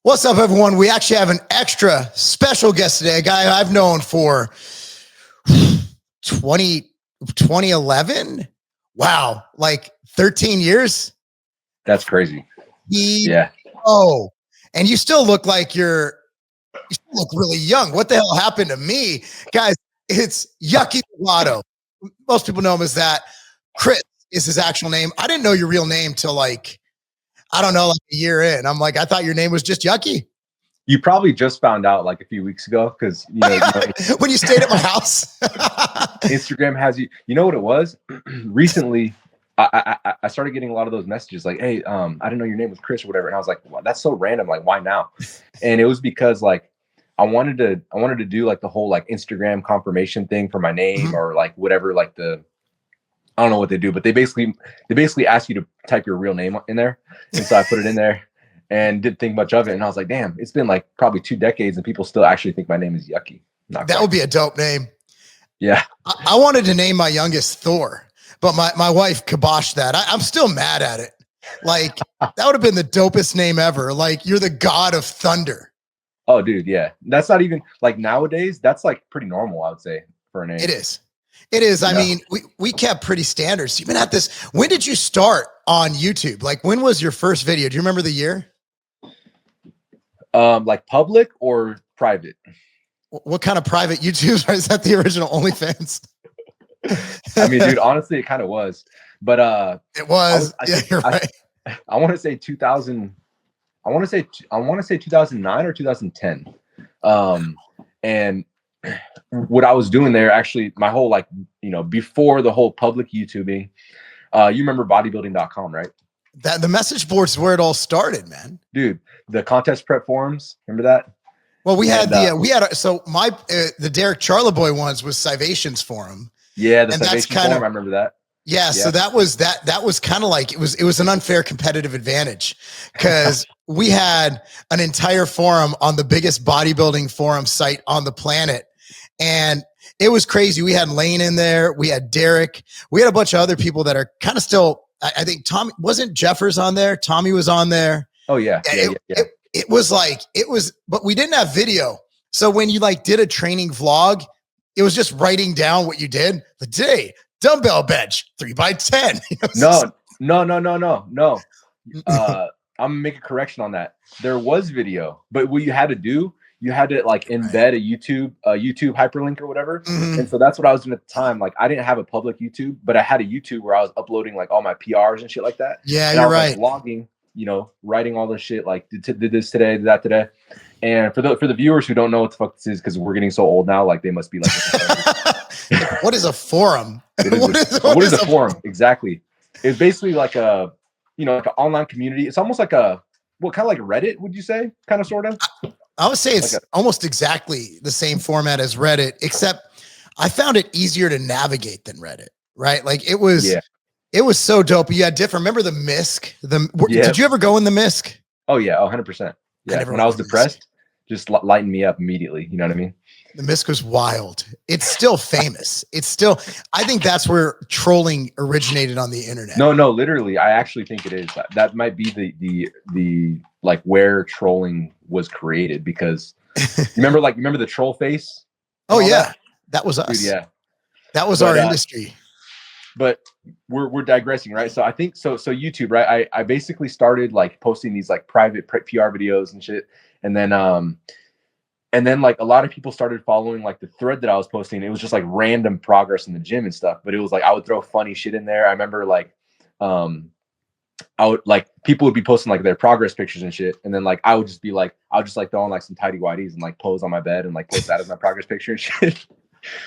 What's up, everyone? We actually have an extra special guest today, a guy I've known for 2011. Wow, like 13 years. That's crazy. Yeah. Oh, and you still look like you still look really young. What the hell happened to me? Guys, it's Yucky Lobliner. Most people know him as that. Chris is his actual name. I didn't know your real name till like a year in. I'm like, I thought your name was just Yucky. You probably just found out like a few weeks ago because when you stayed at my house. Instagram has you. You know what it was? Recently, I started getting a lot of those messages like, "Hey, I didn't know your name was Chris or whatever," and I was like, "Wow, that's so random. Like, why now?" And it was because like I wanted to do like the whole like Instagram confirmation thing for my name or like whatever, like I don't know what they do, but they basically ask you to type your real name in there, and so I put it in there. And didn't think much of it. And I was like, damn, it's been like probably 2 decades and people still actually think my name is Yucky. That would be a dope name. Yeah. I wanted to name my youngest Thor, but my wife kiboshed that. I'm still mad at it. Like, that would have been the dopest name ever. Like, you're the god of thunder. Oh, dude, yeah. That's not even, like, nowadays, that's like pretty normal, I would say, for a name. It is. It is. Yeah. I mean, we kept pretty standards. You've been at this. When did you start on YouTube? Like, when was your first video? Do you remember the year? Like public or private? What kind of private YouTube? Is that the original OnlyFans? I mean, dude, honestly, it kind of was, but it was. You're right. I want to say 2000. I want to say 2009 or 2010. And what I was doing there, actually, my whole like, before the whole public YouTubing, you remember bodybuilding.com, right? That the message boards where it all started, man. Dude, the contest prep forums, remember that? Well, the Derek Charleboy ones was Civations forum. Yeah, the Civations forum, I remember that. Yeah, so that was kind of like it was an unfair competitive advantage because we had an entire forum on the biggest bodybuilding forum site on the planet, and it was crazy. We had Lane in there, we had Derek, we had a bunch of other people that are kind of still. I think Tommy wasn't Jeffers on there. Tommy was on there. Oh yeah. It was but we didn't have video. So when you like did a training vlog, it was just writing down what you did. Like, today, dumbbell bench 3x10. No. I'm gonna make a correction on that. There was video, but what you had to do, you had to like embed a YouTube hyperlink or whatever. Mm-hmm. And so that's what I was doing at the time. Like, I didn't have a public YouTube, but I had a YouTube where I was uploading like all my PRs and shit like that. Yeah, and you're right. Like, vlogging, writing all this shit, like did this today, did that today. And for the viewers who don't know what the fuck this is, because we're getting so old now, like they must be like, what is a forum? What is a forum? Exactly. It's basically like a, like an online community. It's almost like kind of like Reddit, would you say? Kind of, sort of? I would say it's almost exactly the same format as Reddit, except I found it easier to navigate than Reddit, right? Like it was so dope. You had different, remember the MISC? Did you ever go in the MISC? Oh yeah, 100%. Yeah, when I was depressed, just lighten me up immediately. You know what I mean? The MISC was wild. It's still famous. I think that's where trolling originated on the internet. No, literally. I actually think it is. That might be the like where trolling was created, because remember the troll face? Oh yeah. That was us. Dude, yeah. That was our industry. But we're digressing, right? So I think so YouTube, right? I basically started like posting these like private PR videos and shit. And then like a lot of people started following like the thread that I was posting. It was just like random progress in the gym and stuff. But it was like I would throw funny shit in there. I remember like people would be posting like their progress pictures and shit. And then like I would just throw on like some tidy whities and like pose on my bed and like post that as my progress picture and shit.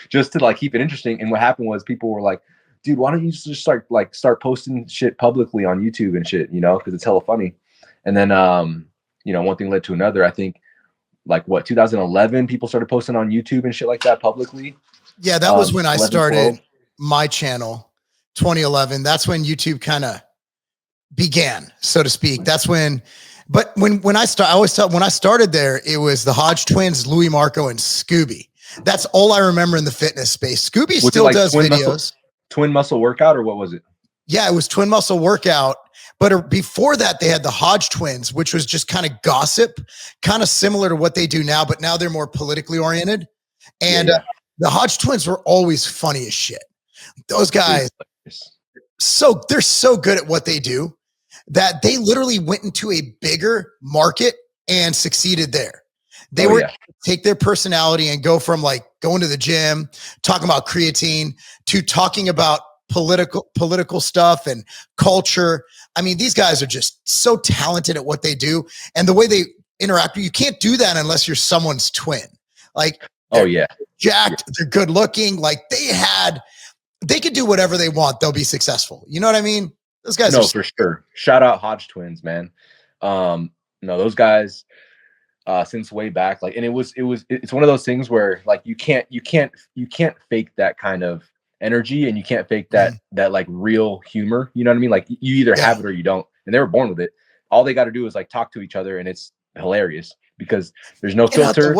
Just to like keep it interesting. And what happened was people were like, dude, why don't you just start posting shit publicly on YouTube and shit, because it's hella funny. And then one thing led to another. I think like 2011 people started posting on YouTube and shit like that publicly. Yeah, that was when I started my channel, 2011. That's when YouTube kind of began, so to speak. That's when, but when I started there, it was the Hodge twins, Louis Marco, and Scooby. That's all I remember in the fitness space. Scooby still does videos. Twin muscle workout, or what was it? Yeah, it was Twin Muscle Workout. But before that, they had the Hodge twins, which was just kind of gossip, kind of similar to what they do now, but now they're more politically oriented. And the Hodge twins were always funny as shit. Those guys, they're so good at what they do that they literally went into a bigger market and succeeded there. They were take their personality and go from like going to the gym, talking about creatine, to talking about political stuff and culture. I mean, these guys are just so talented at what they do, and the way they interact. You can't do that unless you're someone's twin. Like, jacked, they're good looking. Like they could do whatever they want. They'll be successful. You know what I mean? Those guys. No, for sure. Shout out Hodge twins, man. No, those guys. Since way back, like, and it's one of those things where like you can't fake that kind of energy, and you can't fake that like real humor. You know what I mean? Like you either have it or you don't, and they were born with it. All they got to do is like talk to each other, and it's hilarious because there's no filter.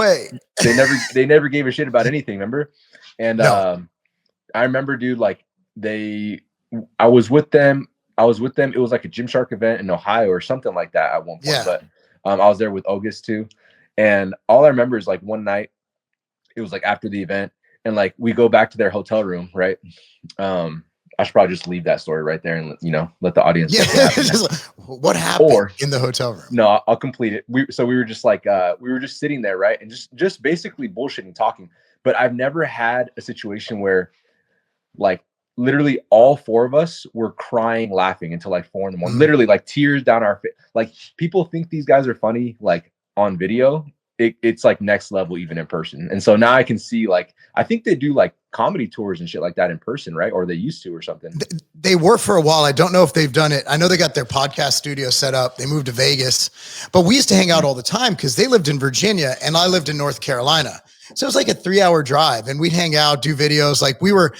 They never gave a shit about anything. Remember? And I remember, dude, like I was with them. It was like a Gymshark event in Ohio or something like that at one point. But I was there with August too. And all I remember is like one night, it was like after the event, and like we go back to their hotel room, right? I should probably just leave that story right there and, you know, let the audience. What happened in the hotel room? No, I'll complete it. We were just like, we were just sitting there, right? And just basically bullshitting, talking. But I've never had a situation where like literally all four of us were crying, laughing until like 4 a.m. Literally like tears down our face. Like people think these guys are funny, like on video. It's like next level even in person. And so now I can see, like, I think they do like comedy tours and shit like that in person, right? Or they used to or something. They were for a while. I don't know if they've done it. I know they got their podcast studio set up. They moved to Vegas, but we used to hang out all the time because they lived in Virginia and I lived in North Carolina. So it was like a 3-hour drive, and we'd hang out, do videos. Like we were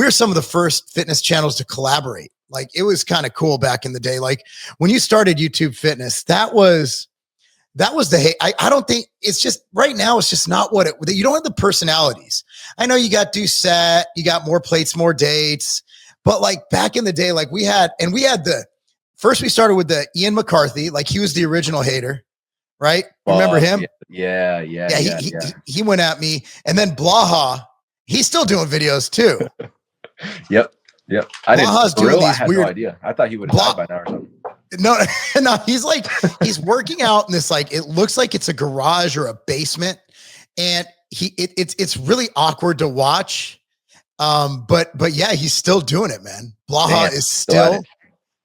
some of the first fitness channels to collaborate. Like it was kind of cool back in the day. Like when you started YouTube Fitness, that was the hate. I don't think it's just right now. It's just not what you don't have the personalities. I know you got Doucette, you got more plates, more dates, but like back in the day, like we had we started with the Ian McCarthy. Like he was the original hater, right? Remember him? Yeah. He went at me, and then Blaha, he's still doing videos too. Yep. Blaha's doing these I had no idea. I thought he would have died by now or something. No, he's working out in this, like, it looks like it's a garage or a basement, and it's really awkward to watch. But yeah, he's still doing it, man. Blaha is still,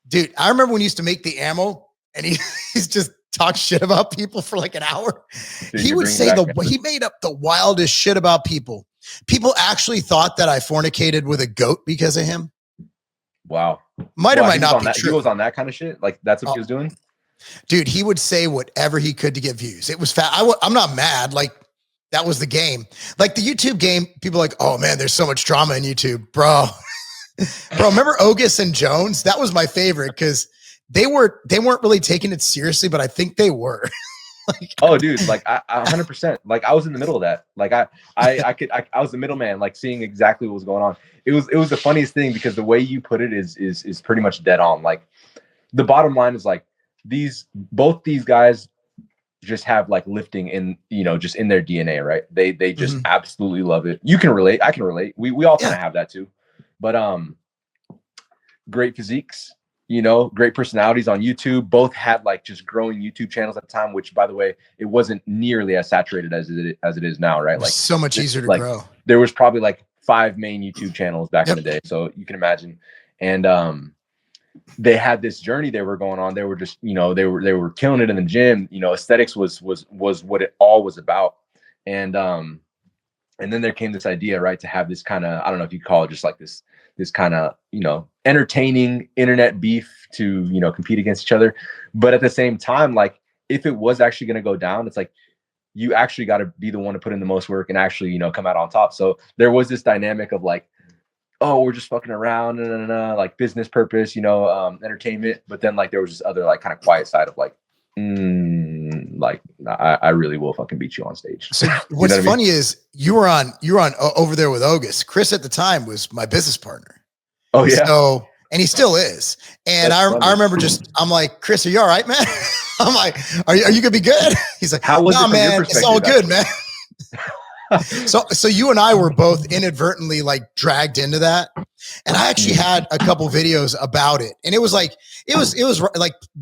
dude. I remember when he used to make the ammo, and he's just talk shit about people for like an hour. Dude, he would say he made up the wildest shit about people. People actually thought that I fornicated with a goat because of him. Wow. Might or might not be true. He was on that kind of shit. Like that's what he was doing. Dude, he would say whatever he could to get views. It was fat. I'm not mad. Like that was the game. Like the YouTube game, people are like, oh man, there's so much drama in YouTube, bro. Remember Ogus and Jones? That was my favorite because they weren't really taking it seriously, but I think they were. Like, oh, dude, like I 100%. Like I was in the middle of that. Like I was the middleman, like seeing exactly what was going on. It was the funniest thing because the way you put it is pretty much dead on. Like the bottom line is like both these guys just have like lifting in, you know, just in their DNA, right? They just absolutely love it. You can relate. I can relate. We all kind of have that too. But great physiques. You know, great personalities on YouTube. Both had like just growing YouTube channels at the time, which, by the way, it wasn't nearly as saturated as it is now, right? Like so much easier to grow. There was probably like 5 main YouTube channels back in the day, so you can imagine. And they had this journey they were going on. They were just, you know, they were killing it in the gym. You know, aesthetics was what it all was about. And then there came this idea, right, to have this kind of, I don't know if you call it just like this kind of, you know, entertaining internet beef to, you know, compete against each other. But at the same time, like if it was actually going to go down, it's like you actually got to be the one to put in the most work and actually, you know, come out on top. So there was this dynamic of like, oh, we're just fucking around, like business purpose, you know, entertainment. But then like there was this other like kind of quiet side of like, like I really will fucking beat you on stage. So what's funny is you were on over there with Ogus. Chris at the time was my business partner. Oh yeah. So And he still is. And That's I funny. remember I'm like, Chris, are you all right, man? I'm like, are you gonna be good? He's like, How was it no, from your man, it's all perspective, good, man. So you and I were both inadvertently like dragged into that. And I actually had a couple videos about it. And it was like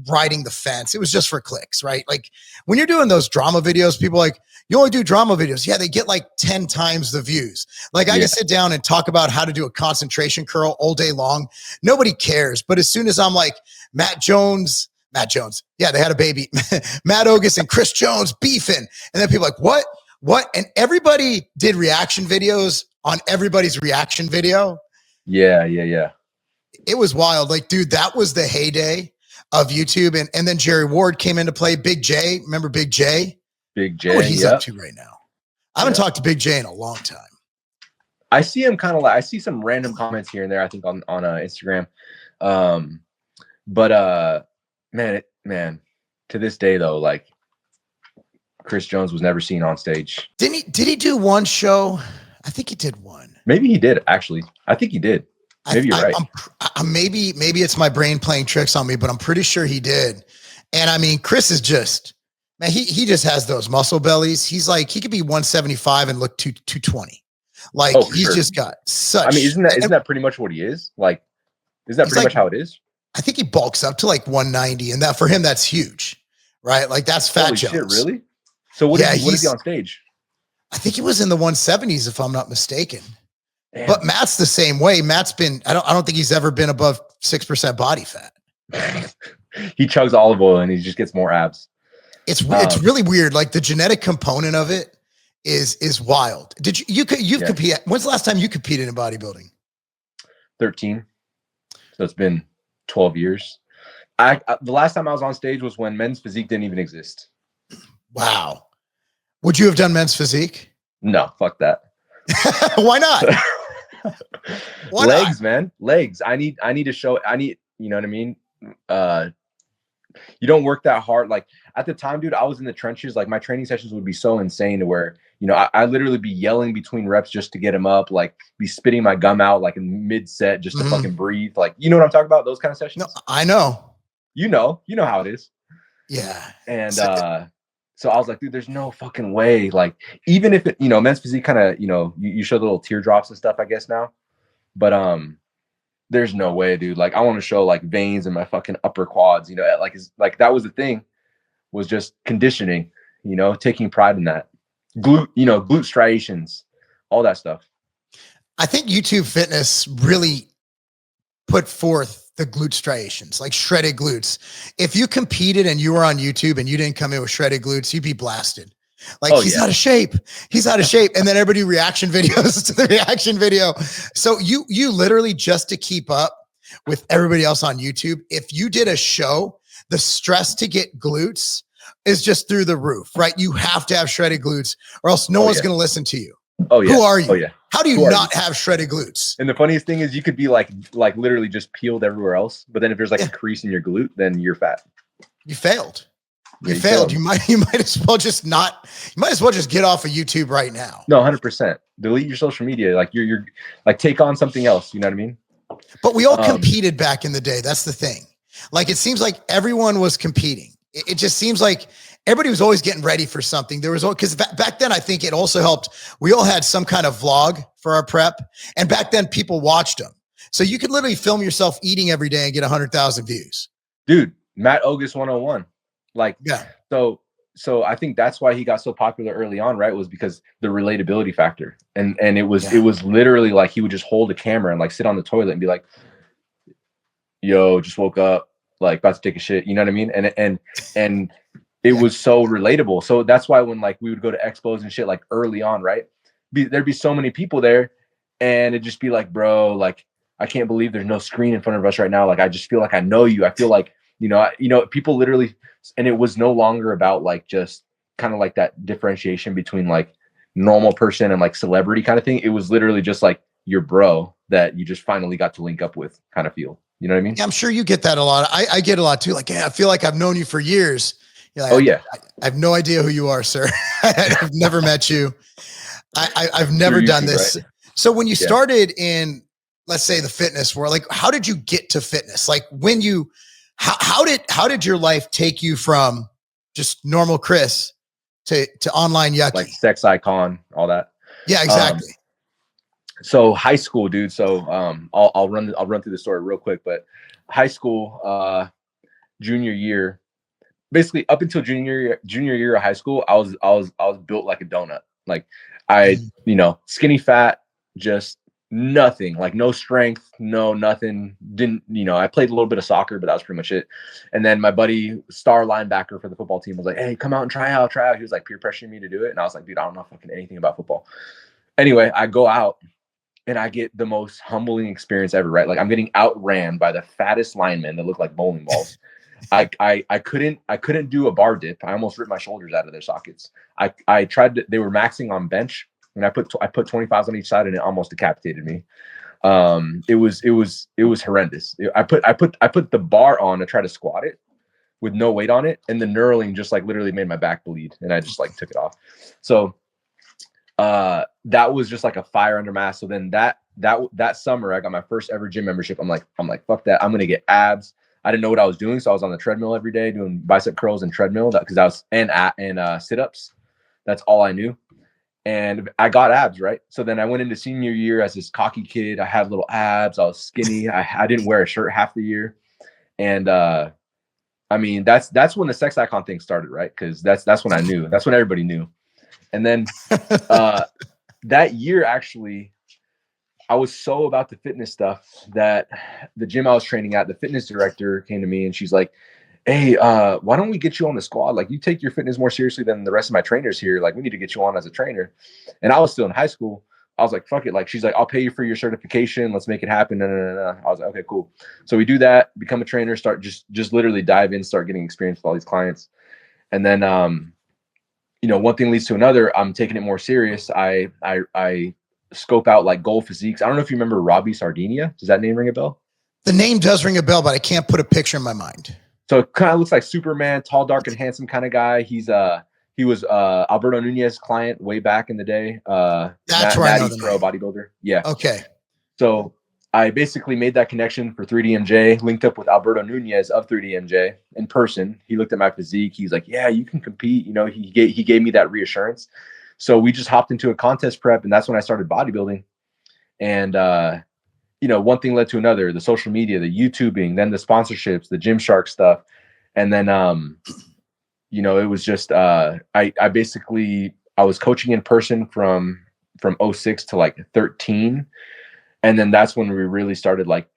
riding the fence. It was just for clicks, right? Like when you're doing those drama videos, people are like, you only do drama videos. Yeah, they get like 10 times the views. Like I can sit down and talk about how to do a concentration curl all day long. Nobody cares. But as soon as I'm like Matt Jones, yeah, they had a baby, Matt Ogus and Chris Jones beefing. And then people are like, what? And everybody did reaction videos on everybody's reaction video. Yeah. It was wild. Like, dude, that was the heyday of YouTube. And then Jerry Ward came into play. Big J. Remember Big J? Big J. What he's up to right now. I haven't talked to Big J in a long time. I see him kind of like, I see some random comments here and there, I think on Instagram. But man, to this day though, like Chris Jones was never seen on stage. Did he do one show? I think he did one. Maybe he did, actually. I think he did. Maybe you're right. Maybe it's my brain playing tricks on me, but I'm pretty sure he did. And I mean, Chris is just, man, he just has those muscle bellies. He's like, he could be 175 and look 220. Like he's just got such. I mean, isn't that pretty much what he is? Like, is that pretty much how it is? I think he bulks up to like 190, and that for him, that's huge, right? Like that's fat Jones. Shit, really? So what is he on stage? I think he was in the 170s, if I'm not mistaken. Damn. But Matt's the same way. Matt's been, I don't think he's ever been above 6% body fat. He chugs olive oil and he just gets more abs. It's really weird. Like the genetic component of it is wild. Did you've competed? When's the last time you competed in bodybuilding? 13. So it's been 12 years. The last time I was on stage was when men's physique didn't even exist. Wow. Would you have done men's physique? No, fuck that. Why not? Legs, man. Legs. I need to show. You know what I mean? You don't work that hard. Like at the time, dude, I was in the trenches. Like my training sessions would be so insane to where, you know, I literally be yelling between reps just to get him up, like be spitting my gum out like in mid set just to fucking breathe. Like, you know what I'm talking about? Those kind of sessions. No, I know. You know how it is. Yeah. And so I was like, dude, there's no fucking way. Like, even if it, you know, men's physique kind of, you know, you show the little teardrops and stuff, I guess now. But there's no way, dude. Like, I want to show like veins in my fucking upper quads, you know, like that was the thing, was just conditioning, you know, taking pride in that. Glute striations, all that stuff. I think YouTube Fitness really put forth the glute striations, like shredded glutes. If you competed and you were on YouTube and you didn't come in with shredded glutes, you'd be blasted. Like, he's out of shape. He's out of shape. And then everybody reaction videos to the reaction video. So you literally, just to keep up with everybody else on YouTube, if you did a show, the stress to get glutes is just through the roof, right? You have to have shredded glutes or else no one's going to listen to you. Oh yeah. Who are you? Oh yeah. How do you not have shredded glutes? And the funniest thing is you could be like literally just peeled everywhere else. But then if there's like a crease in your glute, then you're fat. You failed. You failed. You might as well just get off of YouTube right now. No, 100%. Delete your social media. Like you're like, take on something else. You know what I mean? But we all competed back in the day. That's the thing. Like, it seems like everyone was competing. It just seems like everybody was always getting ready for something. There was, because back then, I think it also helped. We all had some kind of vlog for our prep. And back then people watched them. So you could literally film yourself eating every day and get 100,000 views. Dude, Matt Ogus 101. Like, yeah. So I think that's why he got so popular early on, right? Was because the relatability factor. And it was literally like, he would just hold a camera and like sit on the toilet and be like, yo, just woke up, like about to take a shit. You know what I mean? And it was so relatable. So that's why when like we would go to expos and shit, like early on, right? There'd be so many people there and it'd just be like, bro, like, I can't believe there's no screen in front of us right now. Like, I just feel like I know you. I feel like, you know, people literally, and it was no longer about like, just kind of like that differentiation between like normal person and like celebrity kind of thing. It was literally just like your bro that you just finally got to link up with kind of feel. You know what I mean? Yeah, I'm sure you get that a lot. I get a lot too. Like, I feel like I've known you for years. Like, oh yeah. I have no idea who you are, sir. I've never met you. I've never done this. Right? So when you started in let's say the fitness world, like how did you get to fitness? Like when you, how did your life take you from just normal Chris to online Yucky? Like sex icon, all that. Yeah, exactly. So high school, dude. So I'll run through the story real quick, but high school, junior year, basically up until junior year of high school, I was built like a donut. Like skinny fat, just nothing, like no strength, no nothing. Didn't, I played a little bit of soccer, but that was pretty much it. And then my buddy, star linebacker for the football team, was like, "Hey, come out and try out. He was like peer pressuring me to do it. And I was like, dude, I don't know fucking anything about football. Anyway, I go out and I get the most humbling experience ever, right? Like I'm getting outran by the fattest linemen that look like bowling balls. I couldn't do a bar dip. I almost ripped my shoulders out of their sockets. I tried to, they were maxing on bench, and I put 25s on each side, and it almost decapitated me. It was horrendous. I put the bar on to try to squat it with no weight on it, and the knurling just like literally made my back bleed, and I just like took it off. So that was just like a fire under mass. So then that summer I got my first ever gym membership. I'm like, fuck that. I'm gonna get abs. I didn't know what I was doing, so I was on the treadmill every day doing bicep curls and treadmill because I was and sit-ups. That's all I knew, and I got abs, right? So then I went into senior year as this cocky kid. I had little abs. I was skinny. I didn't wear a shirt half the year, and I mean that's when the sex icon thing started, right? Because that's when I knew. That's when everybody knew. And then that year, actually, I was so about the fitness stuff that the gym I was training at, the fitness director came to me and she's like, "Hey, why don't we get you on the squad? Like you take your fitness more seriously than the rest of my trainers here. Like we need to get you on as a trainer." And I was still in high school. I was like, fuck it. Like, she's like, "I'll pay you for your certification. Let's make it happen." No. I was like, okay, cool. So we do that, become a trainer, start just literally dive in, start getting experience with all these clients. And then, one thing leads to another. I'm taking it more serious. I scope out like goal physiques. I don't know if you remember Robbie Sardinia. Does that name ring a bell? The name does ring a bell, but I can't put a picture in my mind. So it kind of looks like Superman, tall, dark, and handsome kind of guy. He was Alberto Nunez's client way back in the day. That's where I know the pro name. Bodybuilder. Yeah. Okay. So I basically made that connection for 3DMJ, linked up with Alberto Nunez of 3DMJ in person. He looked at my physique. He's like, "Yeah, you can compete." He gave me that reassurance. So we just hopped into a contest prep, and that's when I started bodybuilding. And one thing led to another: the social media, the YouTubing, then the sponsorships, the Gymshark stuff, and then it was just I was coaching in person from 06 to like 13. And then that's when we really started like,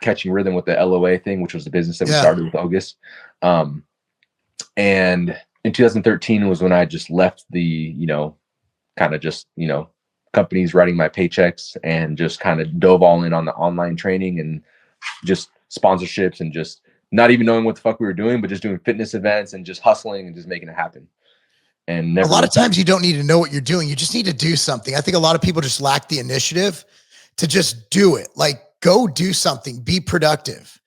catching rhythm with the LOA thing, which was the business that we started with August. And in 2013 was when I just left the, companies writing my paychecks and just kind of dove all in on the online training and just sponsorships and just not even knowing what the fuck we were doing, but just doing fitness events and just hustling and just making it happen. And a lot of times you don't need to know what you're doing. You just need to do something. I think a lot of people just lack the initiative to just do it. Like go do something, be productive.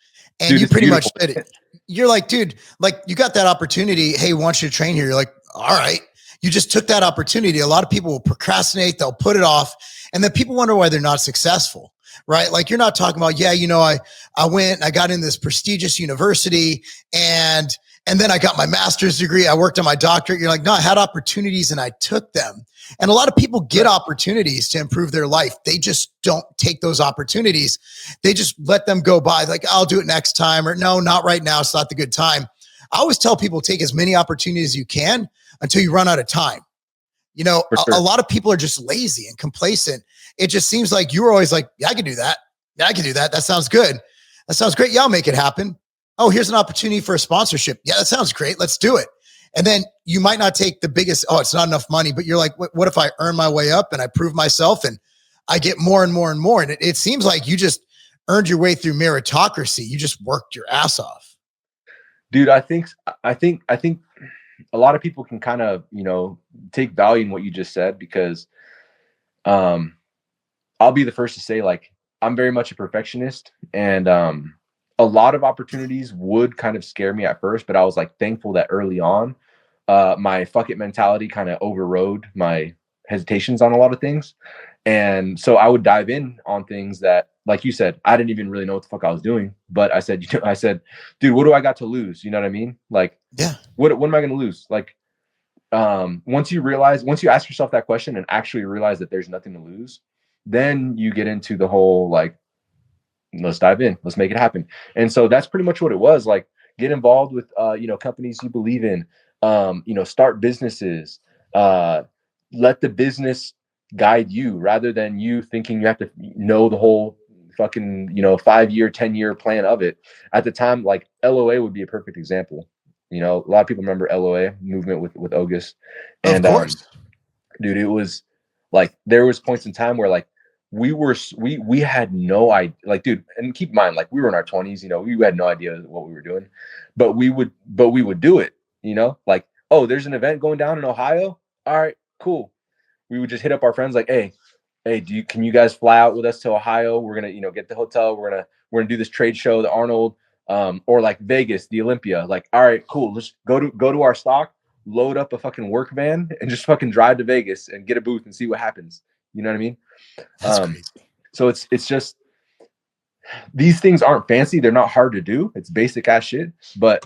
And dude, you pretty much did it. You're like, dude, like you got that opportunity. Hey, want you to train here. You're like, all right. You just took that opportunity. A lot of people will procrastinate. They'll put it off. And then people wonder why they're not successful, right? Like you're not talking about, I went, I got in this prestigious university and then I got my master's degree. I worked on my doctorate. You're like, no, I had opportunities and I took them. And a lot of people get opportunities to improve their life. They just don't take those opportunities. They just let them go by. Like, I'll do it next time, or no, not right now. It's not the good time. I always tell people, take as many opportunities as you can until you run out of time. A lot of people are just lazy and complacent. It just seems like you were always like, yeah, I can do that. Yeah, I can do that. That sounds good. That sounds great. Yeah, I'll make it happen. Oh, here's an opportunity for a sponsorship. Yeah, that sounds great. Let's do it. And then you might not take the biggest, it's not enough money, but you're like, what if I earn my way up and I prove myself and I get more and more and more? And it seems like you just earned your way through meritocracy. You just worked your ass off. Dude, I think a lot of people can kind of, take value in what you just said, because I'll be the first to say, like, I'm very much a perfectionist, and a lot of opportunities would kind of scare me at first, but I was like thankful that early on, my fuck it mentality kind of overrode my hesitations on a lot of things. And so I would dive in on things that like you said, I didn't even really know what the fuck I was doing. But I said, dude, what do I got to lose? You know what I mean? Like, Yeah. What am I going to lose? Like, once you ask yourself that question and actually realize that there's nothing to lose, then you get into the whole, like, let's dive in, let's make it happen. And so that's pretty much what it was. Like, get involved with, companies you believe in, start businesses, let the business guide you rather than you thinking you have to know the whole fucking, 5-year, 10-year plan of it. At the time, like, LOA would be a perfect example. A lot of people remember LOA movement with August. And, of course. Dude, it was like, there was points in time where, like, we had no idea, like, dude, and keep in mind, like, we were in our 20s, we had no idea what we were doing, but we would do it, like, oh, there's an event going down in Ohio. All right, cool. We would just hit up our friends like, hey, can you guys fly out with us to Ohio? We're going to, get the hotel. We're going to do this trade show, the Arnold, or like Vegas, the Olympia. Like, all right, cool. Let's go to our stock, load up a fucking work van and just fucking drive to Vegas and get a booth and see what happens. You know what I mean? That's crazy. So it's just, these things aren't fancy. They're not hard to do. It's basic ass shit, but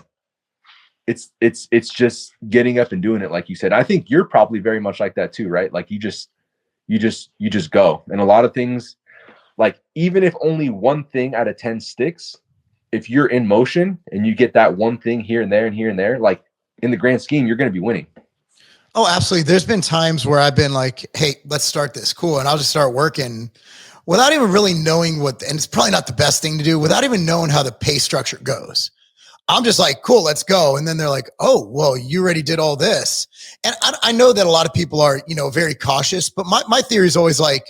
it's just getting up and doing it. Like you said, I think you're probably very much like that too, right? Like, you just go. And a lot of things, like, even if only one thing out of 10 sticks, if you're in motion and you get that one thing here and there and here and there, like, in the grand scheme, you're going to be winning. Oh, absolutely. There's been times where I've been like, hey, let's start this. Cool. And I'll just start working without even really knowing and it's probably not the best thing to do, without even knowing how the pay structure goes. I'm just like, cool, let's go. And then they're like, oh, well, you already did all this. And I know that a lot of people are, very cautious, but my theory is always like,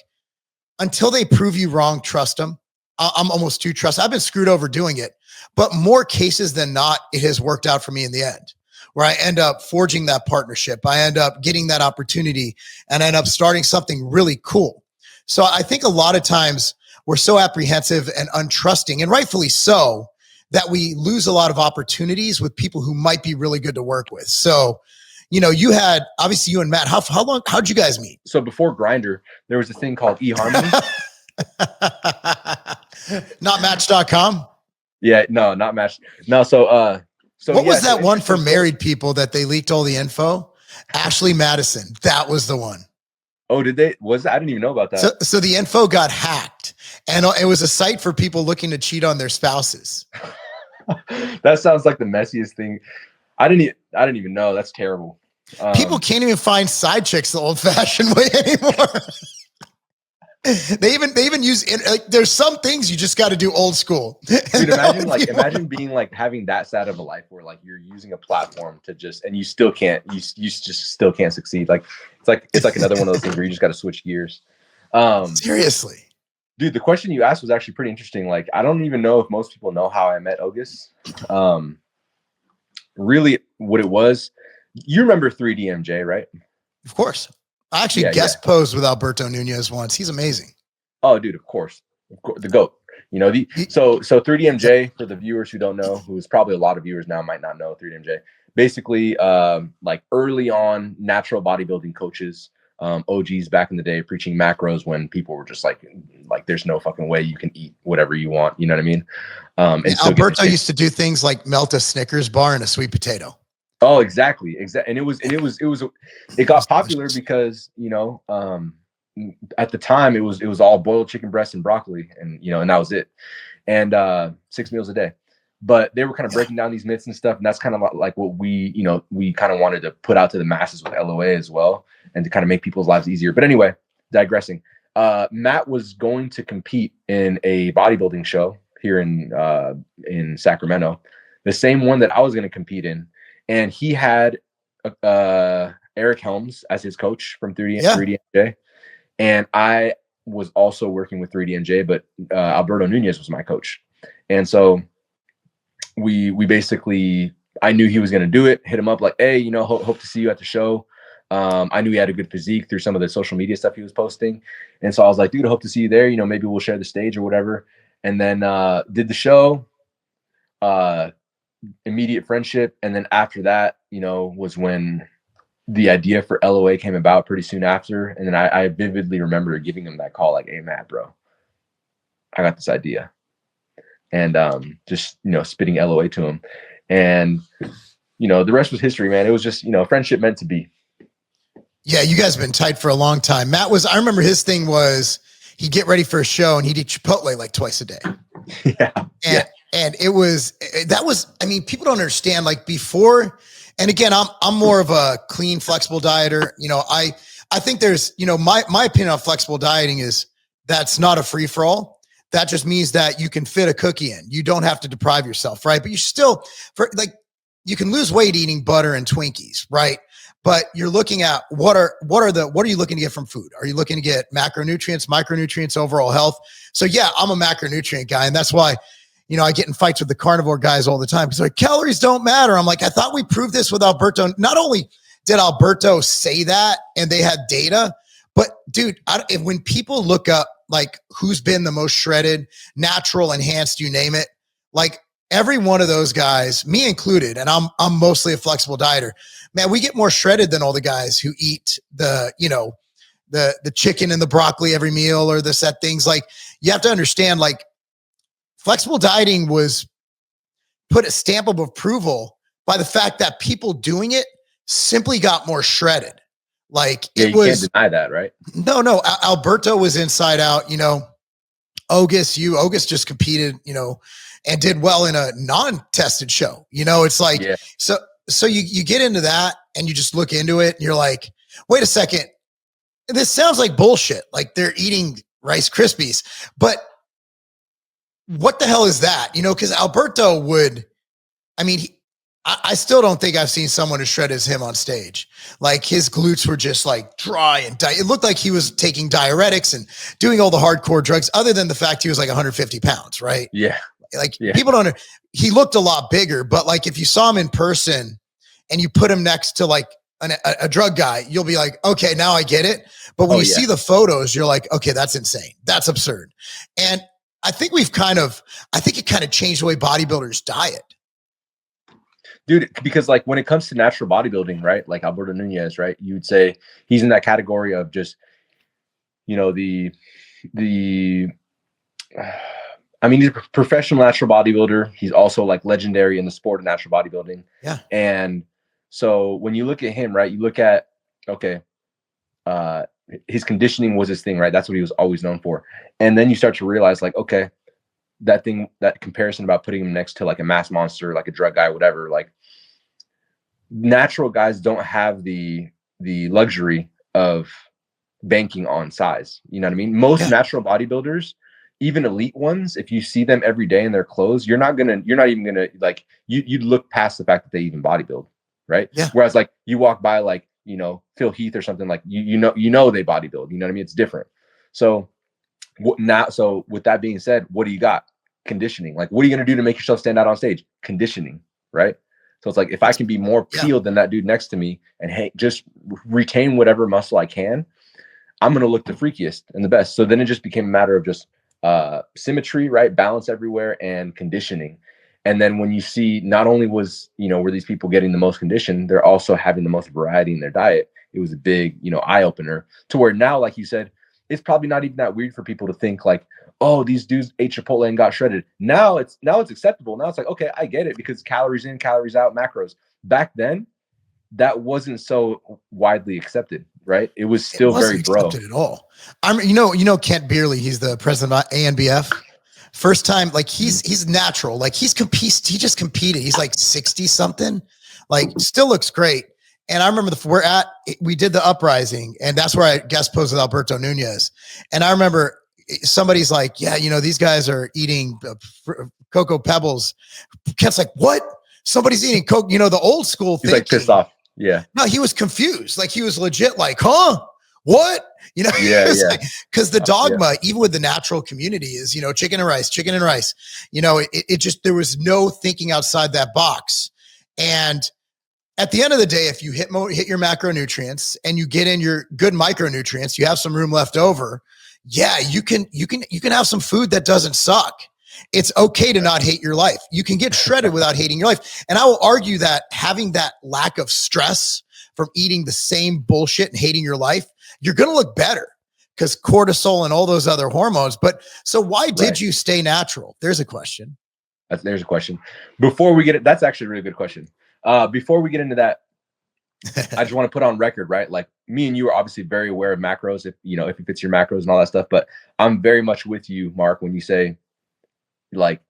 until they prove you wrong, trust them. I'm almost too trusting. I've been screwed over doing it, but more cases than not, it has worked out for me in the end, where I end up forging that partnership. I end up getting that opportunity and I end up starting something really cool. So I think a lot of times we're so apprehensive and untrusting, and rightfully so, that we lose a lot of opportunities with people who might be really good to work with. So, you had, obviously, you and Matt, how'd you guys meet? So before Grindr, there was a thing called eHarmony. Not Match.com? Yeah, no, not Match. No, so what was that one for married people that they leaked all the info? Ashley Madison. That was the one. Oh, did they? I didn't even know about that. So the info got hacked, and it was a site for people looking to cheat on their spouses. That sounds like the messiest thing. I didn't even know. That's terrible. People can't even find side chicks the old-fashioned way anymore. They even use there's some things you just got to do old school. Dude, imagine being like having that sad of a life where, like, you're using a platform to just, and you still can't succeed. Like, it's like another one of those things where you just got to switch gears. Seriously, dude, the question you asked was actually pretty interesting. Like, I don't even know if most people know how I met August. Really, what it was, you remember 3DMJ, right? Of course. I actually posed with Alberto Nunez once. He's amazing. Oh, dude, of course, the GOAT. So 3DMJ, for the viewers who don't know, who's probably a lot of viewers now might not know 3DMJ. Basically, like, early on natural bodybuilding coaches, OGs back in the day, preaching macros when people were just like there's no fucking way you can eat whatever you want. You know what I mean? And Alberto used to do things like melt a Snickers bar and a sweet potato. Oh, exactly. And it got popular because, at the time it was all boiled chicken breast and broccoli, and that was it. And 6 meals a day. But they were kind of breaking down these myths and stuff. And that's kind of like what we kind of wanted to put out to the masses with LOA as well, and to kind of make people's lives easier. But anyway, digressing. Matt was going to compete in a bodybuilding show here in Sacramento, the same one that I was going to compete in. And he had Eric Helms as his coach from 3DMJ. And I was also working with 3DMJ, but Alberto Nunez was my coach. And so we basically, I knew he was going to do it, hit him up like, hey, hope to see you at the show. I knew he had a good physique through some of the social media stuff he was posting. And so I was like, dude, I hope to see you there. Maybe we'll share the stage or whatever. And then did the show. Immediate friendship. And then after that, was when the idea for LOA came about pretty soon after. And then I vividly remember giving him that call, like, hey, Matt, bro, I got this idea. And just, spitting LOA to him. And, the rest was history, man. It was just, friendship meant to be. Yeah, you guys have been tight for a long time. I remember his thing was he'd get ready for a show and he'd eat Chipotle like twice a day. Yeah. And people don't understand, like, before, and again, I'm more of a clean, flexible dieter. I think there's, my opinion on flexible dieting is that's not a free for all. That just means that you can fit a cookie in. You don't have to deprive yourself, right? But you still, you can lose weight eating butter and Twinkies, right? But you're looking at what are you looking to get from food? Are you looking to get macronutrients, micronutrients, overall health? So yeah, I'm a macronutrient guy, and that's why, I get in fights with the carnivore guys all the time because like calories don't matter. I'm like, I thought we proved this with Alberto. Not only did Alberto say that, and they had data, but dude, when people look up like who's been the most shredded, natural, enhanced, you name it, like every one of those guys, me included, and I'm mostly a flexible dieter, man, we get more shredded than all the guys who eat the chicken and the broccoli every meal or the set things. Like, you have to understand, like, flexible dieting was put a stamp of approval by the fact that people doing it simply got more shredded. Like, yeah, you can't deny that, right? No. Alberto was inside out, August just competed, and did well in a non-tested show. It's like, yeah. So you get into that and you just look into it and you're like, wait a second, this sounds like bullshit. Like they're eating Rice Krispies, but what the hell is that? Because Alberto I still don't think I've seen someone as shredded as him on stage. Like, his glutes were just like dry and it looked like he was taking diuretics and doing all the hardcore drugs, other than the fact he was like 150 pounds, right? Yeah. People don't know. He looked a lot bigger, but like if you saw him in person and you put him next to like a drug guy, you'll be like, okay, now I get it. But when you see the photos, you're like, okay, that's insane. That's absurd. And I think it kind of changed the way bodybuilders diet. Dude, because like when it comes to natural bodybuilding, right? Like Alberto Nunez, right? You would say he's in that category of just, he's a professional natural bodybuilder. He's also like legendary in the sport of natural bodybuilding. Yeah. And so when you look at him, right, you look at, his conditioning was his thing, right? That's what he was always known for. And then you start to realize like, okay, that comparison about putting him next to like a mass monster, like a drug guy, whatever, like natural guys don't have the luxury of banking on size. You know what I mean? Most natural bodybuilders, even elite ones, if you see them every day in their clothes, you're not even gonna like, you'd look past the fact that they even bodybuild, right? Yeah. Whereas like you walk by like, Phil Heath or something, like you know they bodybuild, you know what I mean? It's different. So with that being said, what do you got? Conditioning. Like, what are you going to do to make yourself stand out on stage? Conditioning, right? So it's like, if I can be more peeled than that dude next to me and just retain whatever muscle I can, I'm going to look the freakiest and the best. So then it just became a matter of just symmetry, right? Balance everywhere and conditioning. And then when you see, not only were these people getting the most condition, they're also having the most variety in their diet. It was a big, eye opener to where now, like you said, it's probably not even that weird for people to think like, oh, these dudes ate Chipotle and got shredded. Now it's acceptable. Now it's like, okay, I get it, because calories in, calories out, macros. Back then, that wasn't so widely accepted, right? It was still very bro. Accepted at all. Kent Beerley, he's the president of ANBF. First time, like he's natural. Like he just competed. He's like 60 something, like still looks great. And I remember we did the uprising, and that's where I guest posed with Alberto Nunez. And I remember somebody's like, yeah, these guys are eating Cocoa Pebbles. Kent's like, what? Somebody's eating Coke, the old school thing. He's like pissed off. Yeah. No, he was confused. Like he was legit like, huh? What? Yeah. Because the dogma, even with the natural community, is, chicken and rice. It just, there was no thinking outside that box. And at the end of the day, if you hit your macronutrients and you get in your good micronutrients, you have some room left over. Yeah, you can have some food that doesn't suck. It's okay to not hate your life. You can get shredded without hating your life. And I will argue that having that lack of stress from eating the same bullshit and hating your life, you're going to look better, because cortisol and all those other hormones. But so why did you stay natural? There's a question. There's a question. Before we get it, that's actually a really good question. Before we get into that, I just want to put on record, right? Like me and you are obviously very aware of macros, if it fits your macros and all that stuff. But I'm very much with you, Mark, when you say like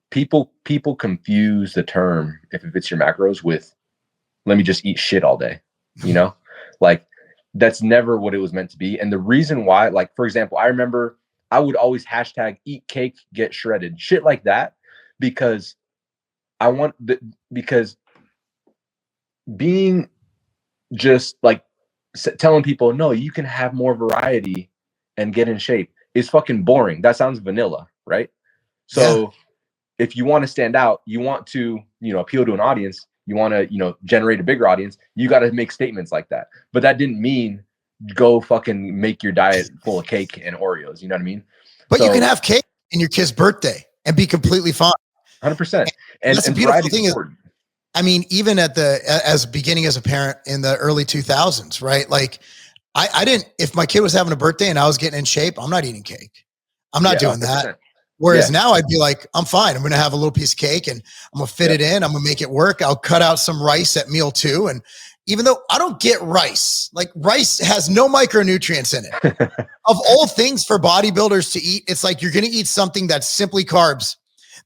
people confuse the term if it fits your macros with let me just eat shit all day, like that's never what it was meant to be. And the reason why, like, for example, I remember I would always hashtag eat cake, get shredded, shit like that, because because being just like telling people, no, you can have more variety and get in shape is fucking boring. That sounds vanilla, right? So if you want to stand out, you want to, appeal to an audience, you want to, generate a bigger audience, you got to make statements like that. But that didn't mean go fucking make your diet full of cake and Oreos. You know what I mean? But you can have cake in your kid's birthday and be completely fine. 100%. And that's a beautiful thing. I mean, even as beginning as a parent in the early 2000s, right? Like I didn't, if my kid was having a birthday and I was getting in shape, I'm not eating cake. I'm not doing 100%. That. Whereas now I'd be like, I'm fine. I'm going to have a little piece of cake and I'm going to fit it in. I'm going to make it work. I'll cut out some rice at meal 2. And even though I don't get rice, like rice has no micronutrients in it. Of all things for bodybuilders to eat, it's like you're going to eat something that's simply carbs.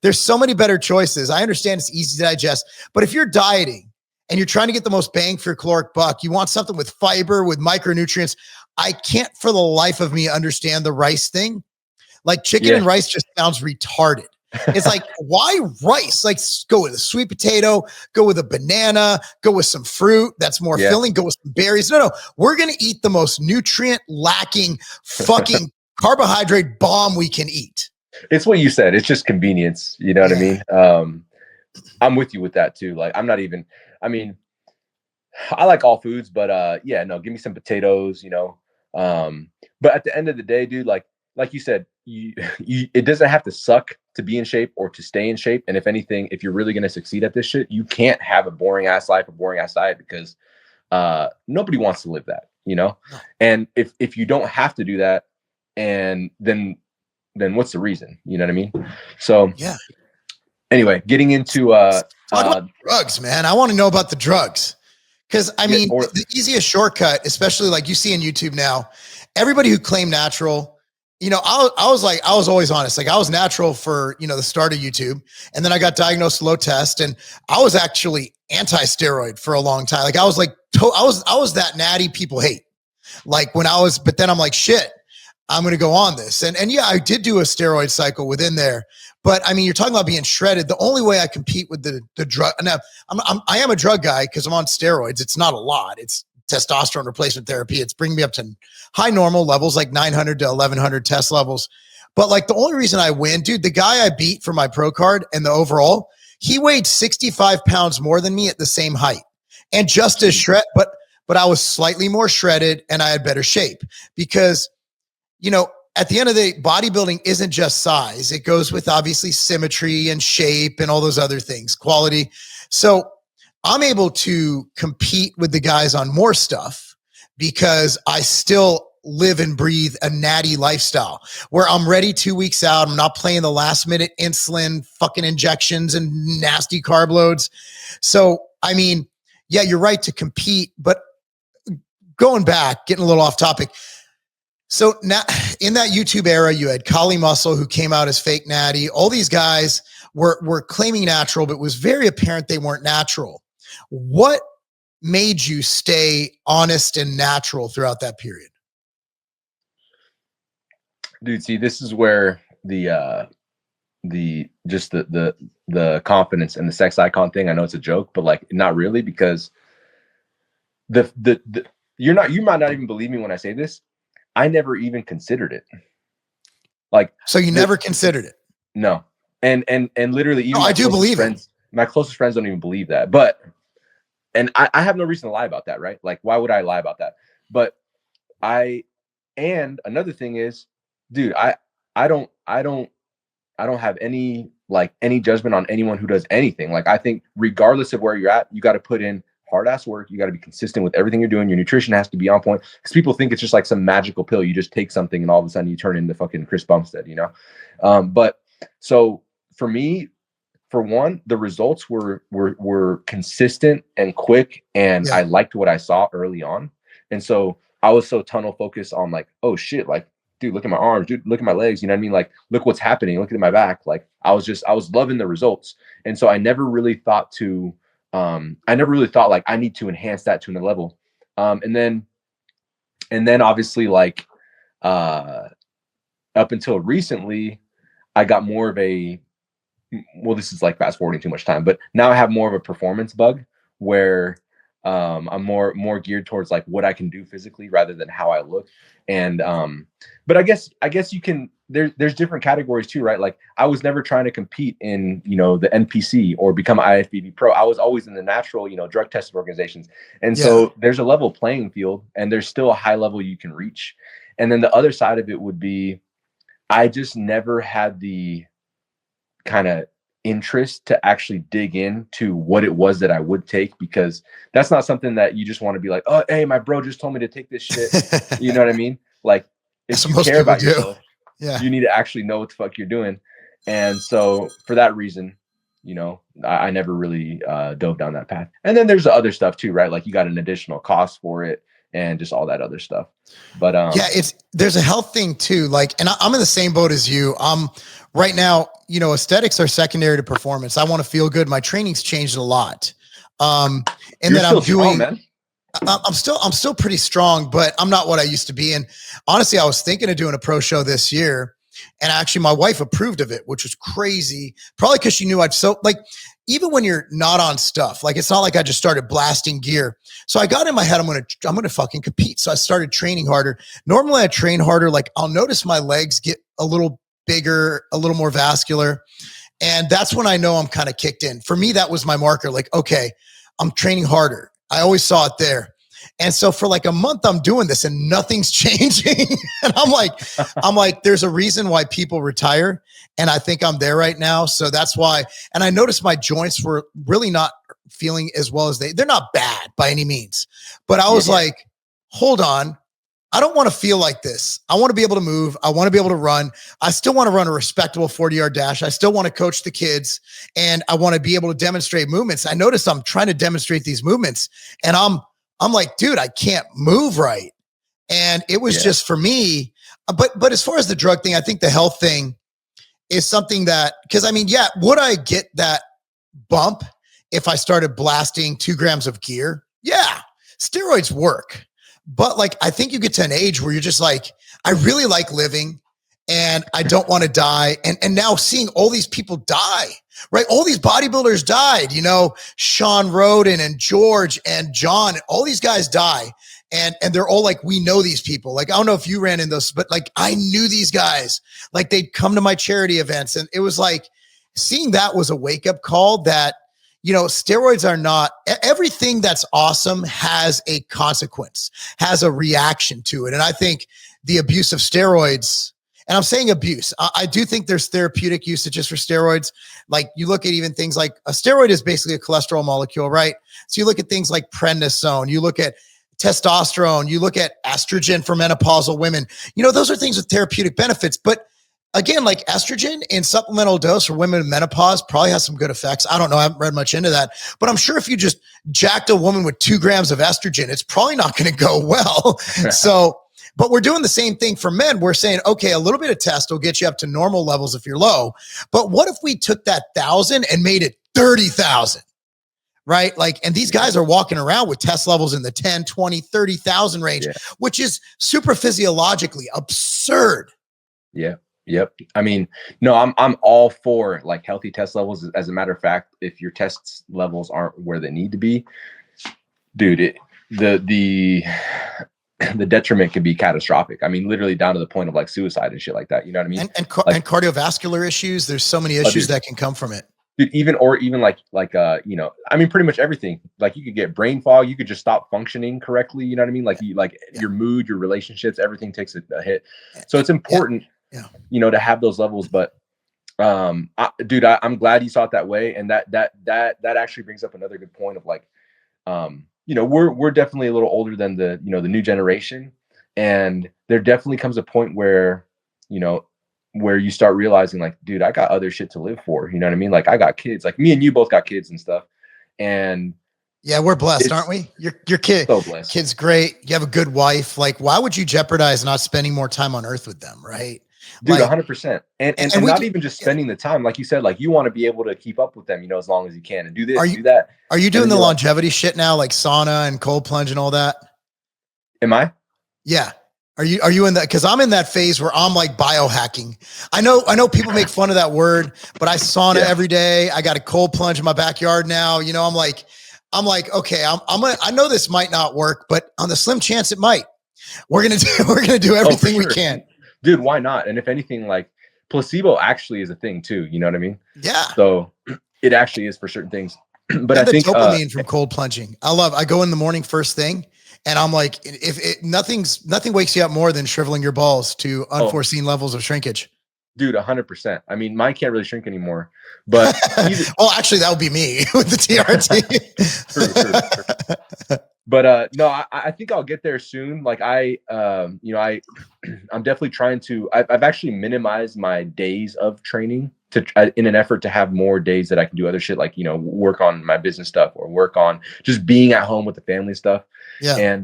There's so many better choices. I understand it's easy to digest, but if you're dieting and you're trying to get the most bang for your caloric buck, you want something with fiber, with micronutrients. I can't for the life of me understand the rice thing. Like chicken and rice just sounds retarded. It's like, why rice? Like go with a sweet potato, go with a banana, go with some fruit that's more filling, go with some berries. No, we're going to eat the most nutrient lacking fucking carbohydrate bomb we can eat. It's what you said. It's just convenience. You know what I mean? I'm with you with that too. Like I like all foods, but give me some potatoes, but at the end of the day, dude, like you said, it doesn't have to suck to be in shape or to stay in shape. And if anything, if you're really going to succeed at this shit, you can't have a boring ass life, a boring ass diet, because nobody wants to live that, and if you don't have to do that, and then what's the reason? You know what I mean? So anyway, getting into talk about drugs, man. I want to know about the drugs. Because I mean, the easiest shortcut, especially like you see in YouTube now, everybody who claimed natural, I was always honest. Like I was natural for, the start of YouTube. And then I got diagnosed low test, and I was actually anti-steroid for a long time. Like I was like, I was that natty people hate. Like but then I'm like, shit, I'm going to go on this. And I did do a steroid cycle within there, but I mean, you're talking about being shredded. The only way I compete with the drug, now I am a drug guy because I'm on steroids. It's not a lot. It's testosterone replacement therapy. It's bringing me up to high normal levels, like 900 to 1100 test levels. But like the only reason I win, dude, the guy I beat for my pro card and the overall, he weighed 65 pounds more than me at the same height and just as shred, but I was slightly more shredded and I had better shape because, at the end of the day, bodybuilding isn't just size. It goes with obviously symmetry and shape and all those other things, quality. So I'm able to compete with the guys on more stuff because I still live and breathe a natty lifestyle where I'm ready 2 weeks out. I'm not playing the last minute insulin fucking injections and nasty carb loads. So, I mean, yeah, you're right to compete, but going back, getting a little off topic. So now in that YouTube era, you had Kali Muscle who came out as fake natty. All these guys were claiming natural, but it was very apparent they weren't natural. What made you stay honest and natural throughout that period? Dude, see, this is where the confidence and the sex icon thing, I know it's a joke, but like not really, because you might not even believe me when I say this. I never even considered it. Like, so you never considered it? No. And literally, even I do believe it. My closest friends don't even believe that. But, and I have no reason to lie about that, right? Like, why would I lie about that? But and another thing is, dude, I don't have any judgment on anyone who does anything. Like, I think regardless of where you're at, you got to put in hard ass work. You got to be consistent with everything you're doing. Your nutrition has to be on point, because people think it's just like some magical pill. You just take something and all of a sudden you turn into fucking Chris Bumstead, you know? But so for me, for one, the results were consistent and quick, and I liked what I saw early on. And so I was so tunnel focused on like, oh shit, like, dude, look at my arms, dude, look at my legs. You know what I mean? Like, look what's happening. Look at my back. Like, I was loving the results. And so I never really thought like I need to enhance that to another level. And then obviously, like, up until recently, I got more of a, well, this is like fast forwarding too much time, but now I have more of a performance bug where I'm more geared towards like what I can do physically rather than how I look. And but I guess you can, there's different categories too, right? Like, I was never trying to compete in, you know, the NPC or become an IFBB pro. I was always in the natural, you know, drug tested organizations. And so there's a level playing field, and there's still a high level you can reach. And then the other side of it would be, I just never had the kind of interest to actually dig into what it was that I would take, because that's not something that you just want to be like, oh, hey, my bro just told me to take this shit. You know what I mean? Like, if you care about yourself, you need to actually know what the fuck you're doing. And so for that reason, you know, I never really dove down that path. And then there's the other stuff too, right? Like, you got an additional cost for it and just all that other stuff. But there's a health thing too. Like, and I'm in the same boat as you. Right now, you know, aesthetics are secondary to performance. I want to feel good. My training's changed a lot. And you're then I'm doing, strong, man. I'm still pretty strong, but I'm not what I used to be. And honestly, I was thinking of doing a pro show this year, and actually my wife approved of it, which was crazy. Probably because she knew even when you're not on stuff, like, it's not like I just started blasting gear. So I got in my head, I'm going to fucking compete. So I started training harder. Normally I train harder. Like, I'll notice my legs get a little bigger, a little more vascular. And that's when I know I'm kind of kicked in. For me, that was my marker. Like, okay, I'm training harder. I always saw it there. And so for like a month, I'm doing this and nothing's changing. And I'm like, there's a reason why people retire. And I think I'm there right now. So that's why. And I noticed my joints were really not feeling as well as they're not bad by any means. But I was like, hold on. I don't want to feel like this. I want to be able to move. I want to be able to run. I still want to run a respectable 40-yard dash. I still want to coach the kids, and I want to be able to demonstrate movements. I noticed I'm trying to demonstrate these movements, and I'm like, dude, I can't move right. And it was just for me. But as far as the drug thing, I think the health thing is something that, because I mean, would I get that bump if I started blasting 2 grams of gear? Yeah, steroids work. But like, I think you get to an age where you're just like, I really like living and I don't want to die. And now seeing all these people die, right? All these bodybuilders died, you know, Sean Roden and George and John, all these guys die. And they're all like, we know these people. Like, I don't know if you ran in those, but like, I knew these guys, like they'd come to my charity events. And it was like, seeing that was a wake up call that, you know, steroids are not everything that's awesome, has a consequence, has a reaction to it. And I think the abuse of steroids, and I'm saying abuse, I do think there's therapeutic usages for steroids. Like, you look at even things like a steroid is basically a cholesterol molecule, right? So you look at things like prednisone, you look at testosterone, you look at estrogen for menopausal women, you know, those are things with therapeutic benefits. But again, like estrogen in supplemental dose for women in menopause probably has some good effects. I don't know. I haven't read much into that, but I'm sure if you just jacked a woman with 2 grams of estrogen, it's probably not going to go well. So, but we're doing the same thing for men. We're saying, okay, a little bit of test will get you up to normal levels if you're low. But what if we took that 1,000 and made it 30,000? Right? Like, and these guys are walking around with test levels in the 10, 20, 30,000 range, which is super physiologically absurd. Yeah. Yep. I mean, no, I'm all for like healthy test levels. As a matter of fact, if your test levels aren't where they need to be, dude, the detriment can be catastrophic. I mean, literally down to the point of like suicide and shit like that. You know what I mean? And cardiovascular issues. There's so many issues that can come from it. Dude, even like you know, I mean, pretty much everything. Like, you could get brain fog. You could just stop functioning correctly. You know what I mean? Like, your mood, your relationships, everything takes a hit. So it's important. You know, to have those levels. But dude, I'm glad you saw it that way. And that actually brings up another good point of like, we're definitely a little older than the new generation, and there definitely comes a point where where you start realizing, like, dude, I got other shit to live for. You know what I mean? Like, I got kids. Like, me and you both got kids and stuff, and yeah, we're blessed, aren't we? Your so blessed. Kid's great. You have a good wife. Like, why would you jeopardize not spending more time on earth with them, right? Dude, like, 100%. And not even just spending the time, like you said, like, you want to be able to keep up with them, as long as you can, and do this, do that. Are you doing the longevity shit now, like sauna and cold plunge and all that? Am I? Yeah. Are you in that? Because I'm in that phase where I'm like biohacking. I know people make fun of that word, but I sauna every day. I got a cold plunge in my backyard now. I'm like, okay, I know this might not work, but on the slim chance it might, we're gonna do everything we can. Dude, why not? And if anything, like, placebo actually is a thing too. You know what I mean? Yeah. So it actually is for certain things. But I think dopamine from cold plunging. I go in the morning first thing, and I'm like, nothing wakes you up more than shriveling your balls to unforeseen levels of shrinkage. Dude, 100%. I mean, mine can't really shrink anymore, but actually, that would be me with the TRT. True. But no, I think I'll get there soon. Like, I'm definitely trying to. I've actually minimized my days of training in an effort to have more days that I can do other shit, like, work on my business stuff or work on just being at home with the family stuff. Yeah. And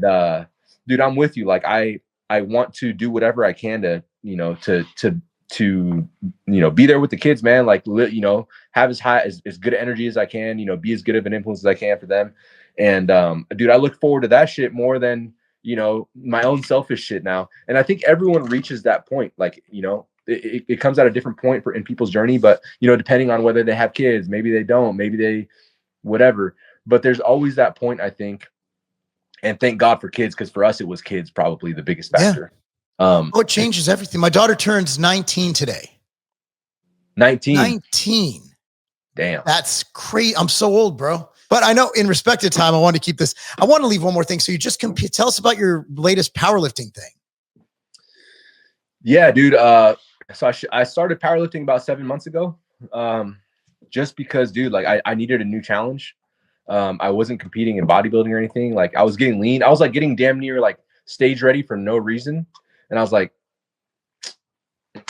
dude, I'm with you. Like, I want to do whatever I can to be there with the kids, man. Like, have as good energy as I can, be as good of an influence as I can for them. And dude, I look forward to that shit more than my own selfish shit now. And I think everyone reaches that point. Like, it comes at a different point in people's journey, but depending on whether they have kids, maybe they don't, maybe they whatever. But there's always that point, I think. And thank God for kids, because for us it was kids probably the biggest factor. It changes everything. My daughter turns 19 today. 19. Damn. That's crazy. I'm so old, bro. But I know, in respect to time, I want to keep this. I want to leave one more thing. So you just tell us about your latest powerlifting thing. Yeah, dude. So I started powerlifting about 7 months ago. Just because, dude, like, I needed a new challenge. I wasn't competing in bodybuilding or anything. Like, I was getting lean. I was like getting damn near like stage ready for no reason. And I was like,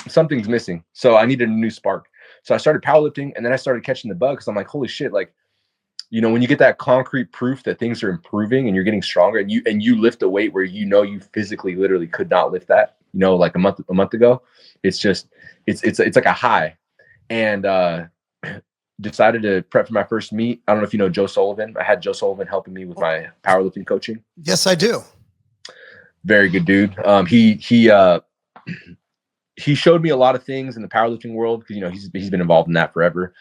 something's missing. So I needed a new spark. So I started powerlifting, and then I started catching the bug, because I'm like, holy shit, like, when you get that concrete proof that things are improving and you're getting stronger, and you lift a weight where you physically literally could not lift that, like a month ago, it's like a high. And decided to prep for my first meet. I don't know if you know Joe Sullivan. I had Joe Sullivan helping me with my powerlifting coaching. Yes, I do. Very good dude. He showed me a lot of things in the powerlifting world, because he's been involved in that forever.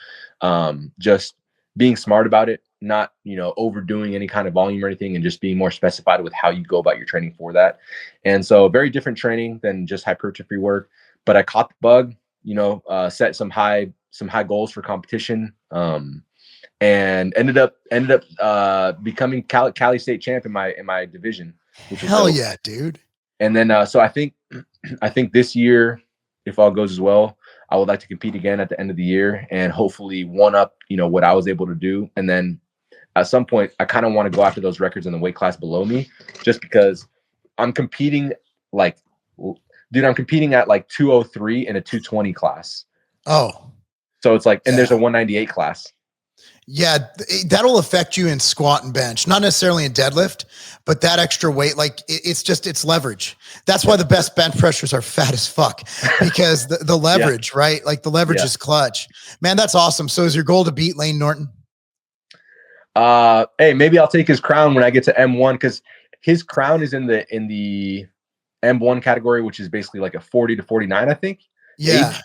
Just being smart about it, not overdoing any kind of volume or anything, and just being more specified with how you go about your training for that. And so, very different training than just hypertrophy work. But I caught the bug. Set some high goals for competition, and ended up becoming Cali State champ in my division. Which Hell yeah, dude. And then so I think this year, if all goes as well, I would like to compete again at the end of the year, and hopefully one up what I was able to do. And then at some point, I kind of want to go after those records in the weight class below me, just because I'm competing like. Dude, I'm competing at like 203 in a 220 class. Oh. So it's like, and there's a 198 class. Yeah, that'll affect you in squat and bench, not necessarily in deadlift, but that extra weight, like it's leverage. That's why the best bench pressers are fat as fuck, because the leverage, right? Like, the leverage is clutch. Man, that's awesome. So is your goal to beat Lane Norton? Hey, maybe I'll take his crown when I get to M1, because his crown is in the M1 category, which is basically like a 40 to 49, I think. Yeah. Age.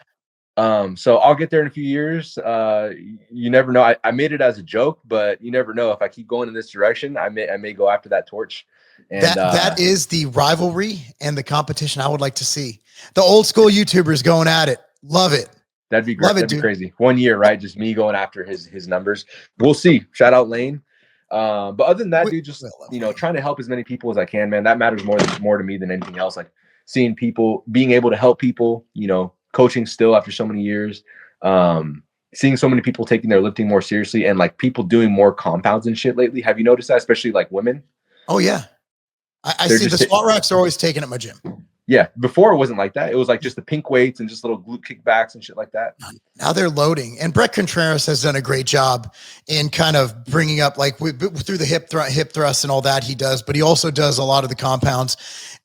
So I'll get there in a few years. You never know. I made it as a joke, but you never know. If I keep going in this direction, I may go after that torch. And that is the rivalry and the competition I would like to see. The old school YouTubers going at it. Love it. That'd be great. That'd be crazy. 1 year, right? Just me going after his numbers. We'll see. Shout out Lane. But other than that, dude, just trying to help as many people as I can, man. That matters more to me than anything else. Like, seeing people, being able to help people, coaching still after so many years. seeing so many people taking their lifting more seriously and like people doing more compounds and shit lately. Have you noticed that, especially like women? Oh yeah. I see the squat racks are always taken at my gym. Yeah. Before it wasn't like that. It was like just the pink weights and just little glute kickbacks and shit like that. Now they're loading, and Brett Contreras has done a great job in kind of bringing up like through the hip thrust and all that he does, but he also does a lot of the compounds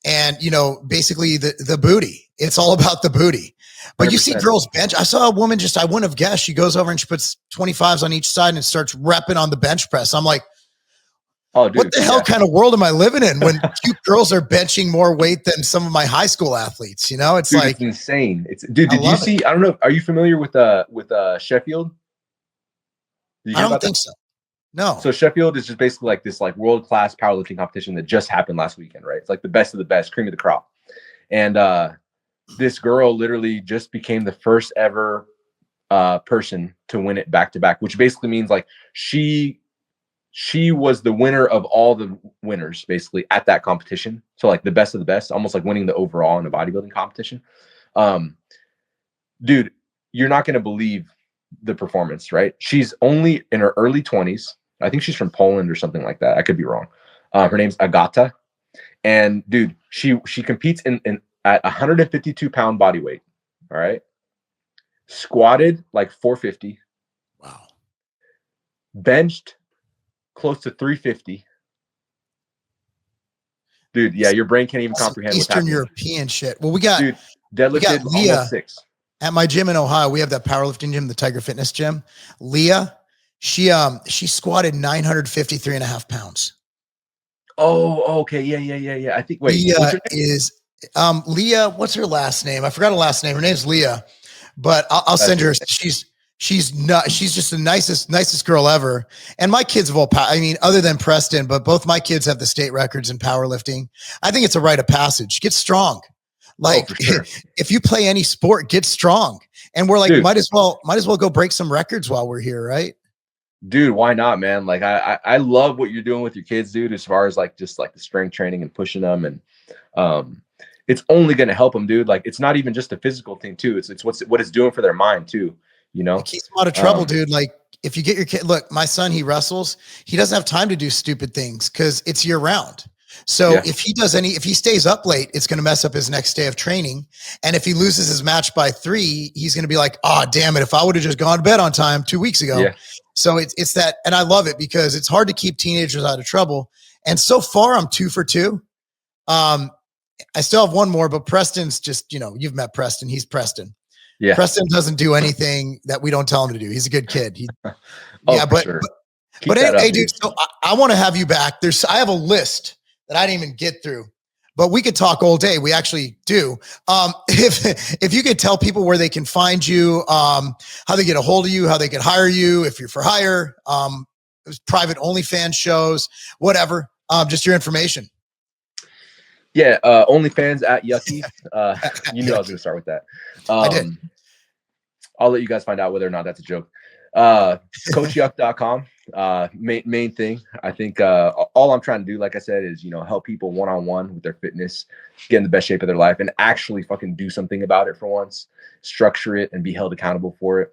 and, you know, basically the booty. It's all about the booty. But 100%. You see girls bench. I saw a woman I wouldn't have guessed. She goes over and she puts 25s on each side and starts repping on the bench press. I'm like, oh, dude, what the hell kind of world am I living in when cute girls are benching more weight than some of my high school athletes? You know, it's dude, like it's insane. Did you see? I don't know. Are you familiar with Sheffield? I don't think so. No. So Sheffield is just basically like this like world-class powerlifting competition that just happened last weekend, right? It's like the best of the best, cream of the crop. And this girl literally just became the first ever person to win it back to back, which basically means like she was the winner of all the winners basically at that competition. So like the best of the best, almost like winning the overall in a bodybuilding competition. Dude, you're not going to believe the performance, right? She's only in her early 20s. I think she's from Poland or something like that. I could be wrong. Her name's Agata. And dude, she competes in at 152 pound body weight. All right. Squatted like 450. Wow. Benched close to 350. Dude, yeah, your brain can't even comprehend Eastern European shit. Well, we got deadlifted almost 6. At my gym in Ohio, we have that powerlifting gym, the Tiger Fitness gym. Leah, she squatted 953.5 pounds. Oh, okay. Yeah. I think Leah is Leah, what's her last name? I forgot her last name. Her name's Leah, but I'll send her. She's just the nicest girl ever. And my kids have all, I mean, other than Preston, but both my kids have the state records in powerlifting. I think it's a rite of passage. Get strong. Like sure. If you play any sport, get strong. And we're like, dude, might as well go break some records while we're here. Right. Dude, why not, man? Like I love what you're doing with your kids, dude, as far as like, just like the strength training and pushing them. And, it's only going to help them, dude. Like, it's not even just a physical thing too. It's what it's doing for their mind too. You know, it keeps them out of trouble, dude. Like if you get your kid, look, my son, he wrestles. He doesn't have time to do stupid things because it's year round. So if he stays up late, it's going to mess up his next day of training. And if he loses his match by 3, he's going to be like, oh, damn it. If I would have just gone to bed on time 2 weeks ago. Yeah. So it's that. And I love it because it's hard to keep teenagers out of trouble. And so far I'm 2 for 2. I still have one more, but Preston's just, you know, you've met Preston. He's Preston. Yeah. Preston doesn't do anything that we don't tell him to do. He's a good kid. But hey, dude, so I want to have you back. I have a list that I didn't even get through, but we could talk all day. We actually do. If you could tell people where they can find you, how they get a hold of you, how they can hire you, if you're for hire, private OnlyFans shows, whatever, just your information. Yeah, OnlyFans at Yucky. You knew I was going to start with that. I did. I'll let you guys find out whether or not that's a joke. CoachYuck.com. Main thing. I think all I'm trying to do, like I said, is, you know, help people one-on-one with their fitness, get in the best shape of their life, and actually fucking do something about it for once. Structure it and be held accountable for it.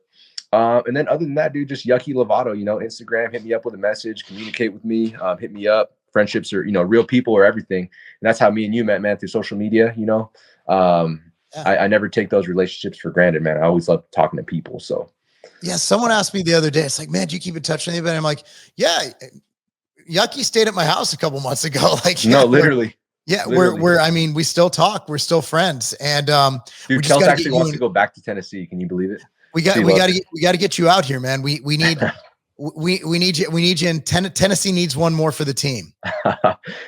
And then other than that, dude, just Yucky Lovato. You know, Instagram. Hit me up with a message. Communicate with me. Hit me up. Friendships are, you know, real people are everything. And that's how me and you met, man, through social media, you know. I never take those relationships for granted, man. I always love talking to people. So yeah, someone asked me the other day, it's like, man, do you keep in touch with anybody? I'm like, yeah, Yucky stayed at my house a couple months ago. Like, yeah, no, literally. We're I mean, we still talk, we're still friends. And dude, Kels actually wants to go back to Tennessee. Can you believe it? We got to get you out here, man. We need we need you in Tennessee needs one more for the team.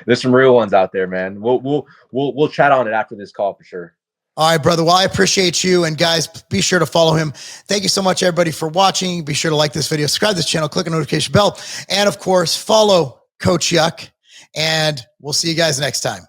There's some real ones out there, man. We'll chat on it after this call for sure. All right, brother. Well, I appreciate you. And guys, be sure to follow him. Thank you so much, everybody, for watching. Be sure to like this video, subscribe to this channel, click the notification bell, and of course, follow Coach Yuck. And we'll see you guys next time.